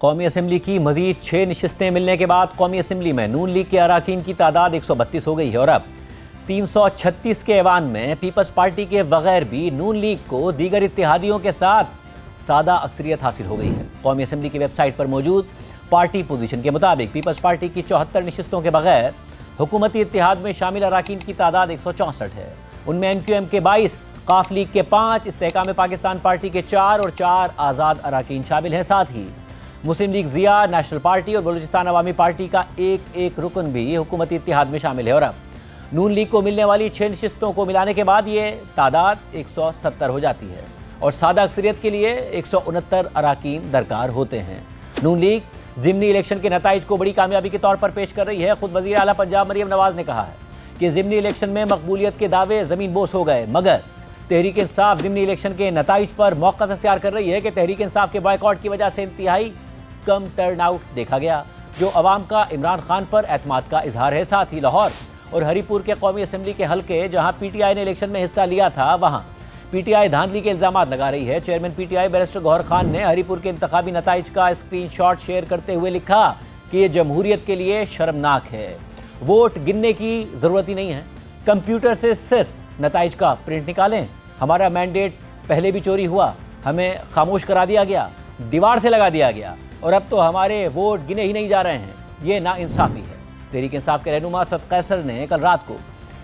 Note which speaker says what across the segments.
Speaker 1: कौमी असम्बली की मजीद 6 नशिस्तें मिलने के बाद कौमी असम्बली में नून लीग के अराकीन की तादाद 132 हो गई है और अब 336 के ऐवान में पीपल्स पार्टी के बगैर भी नून लीग को दीगर इत्तेहादियों के साथ सादा अक्सरियत हासिल हो गई है। कौमी असम्बली की वेबसाइट पर मौजूद पार्टी पोजीशन के मुताबिक पीपल्स पार्टी की 74 नशिस्तों के बगैर हुकूमती इत्तेहाद में शामिल अराकीन की तादाद 164 है। उनमें MQM के 22, काफ लीग के 5, इस्तेहकाम पाकिस्तान पार्टी के 4 और 4 आज़ाद अराकीन शामिल हैं। साथ ही मुस्लिम लीग ज़िया, नेशनल पार्टी और बलूचिस्तान अवामी पार्टी का एक रुकन भी हुकूमती इत्तेहाद में शामिल है और अब नून लीग को मिलने वाली 6 नशिस्तों को मिलाने के बाद ये तादाद 170 हो जाती है और सादा अक्सरियत के लिए 169 अराकीन दरकार होते हैं। नून लीग ज़िमनी इलेक्शन के नताइज को बड़ी कामयाबी के तौर पर पेश कर रही है। खुद वज़ीर आला पंजाब मरियम नवाज़ ने कहा है कि ज़िमनी इलेक्शन में मकबूलियत के दावे ज़मीन बोस हो गए, मगर तहरीक इंसाफ ज़िमनी इलेक्शन के नताइज पर मौक़िफ़ अख्तियार कर रही है कि तहरीक इंसाफ के बॉयकॉट की वजह से इंतहाई कम टर्न आउट देखा गया, जो अवाम का इमरान खान पर एतमाद का इजहार है। साथ ही लाहौर और हरीपुर के कौमी असम्बली के हल्के जहाँ PTI ने इलेक्शन में हिस्सा लिया था, वहाँ PTI धांधली के इल्ज़ामात लगा रही है। Chairman PTI barrister Gauhar Khan ने हरीपुर के इंतखाबी नताइज का स्क्रीनशॉट शेयर करते हुए लिखा कि ये जमहूरियत के लिए शर्मनाक है। वोट गिनने की ज़रूरत ही नहीं है, कंप्यूटर से सिर्फ नताइज का प्रिंट निकालें। हमारा मैंडेट पहले भी चोरी हुआ, हमें खामोश करा दिया गया, दीवार से लगा दिया गया और अब तो हमारे वोट गिने ही नहीं जा रहे हैं। ये नाइंसाफ़ी है। तहरीक इंसाफ के रहनुमा असद कैसर ने कल रात को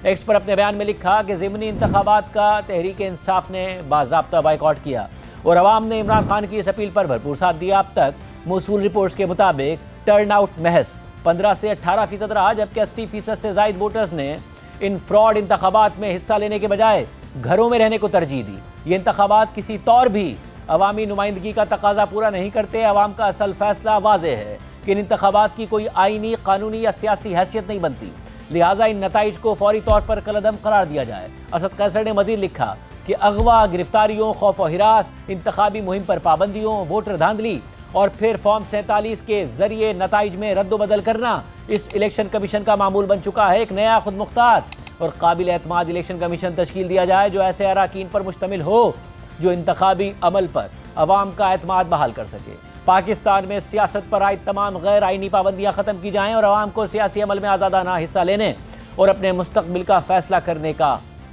Speaker 1: एक्स पर अपने बयान में लिखा कि ज़िमनी इंतखाबात का तहरीक इंसाफ ने बाज़ाब्ता बाइकआउट किया और अवाम ने इमरान खान की इस अपील पर भरपूर साथ दिया। अब तक मौसूल रिपोर्ट्स के मुताबिक टर्न आउट महज 15 से 18% रहा, जबकि 80% से ज़ायद वोटर्स ने इन फ्रॉड इंतखाबात में हिस्सा लेने के बजाय घरों में रहने को तरजीह दी। ये इंतखाबात किसी तौर भी अवामी नुमाइंदगी का तकाजा पूरा नहीं करते। अवाम का असल फैसला वाज़ेह है कि इन इंतखाबात की कोई आइनी, कानूनी या सियासी हैसियत नहीं बनती, लिहाजा इन नताइज को फौरी तौर पर कलअदम करार दिया जाए। असद कैसर ने मज़ीद लिखा कि अगवा, गिरफ्तारियों, खौफ और हिरास, इंतखाबी मुहिम पर पाबंदियों, वोटर धांधली और फिर फॉर्म 47 के जरिए नताइज में रद्दोबदल करना इस इलेक्शन कमीशन का मामूल बन चुका है। एक नया खुद मुख्तार और काबिल एतमाद इलेक्शन कमीशन तश्कील दिया जाए जो ऐसे अराकीन पर मुश्तमिल हो जो इंतखाबी अमल पर अवाम का एतमाद बहाल कर सके। पाकिस्तान में सियासत पर आयद तमाम गैर आइनी पाबंदियाँ ख़त्म की जाएँ और अवाम को सियासी अमल में आज़ादाना हिस्सा लेने और अपने मुस्तक़बिल का फ़ैसला करने का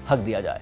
Speaker 1: हक दिया जाए।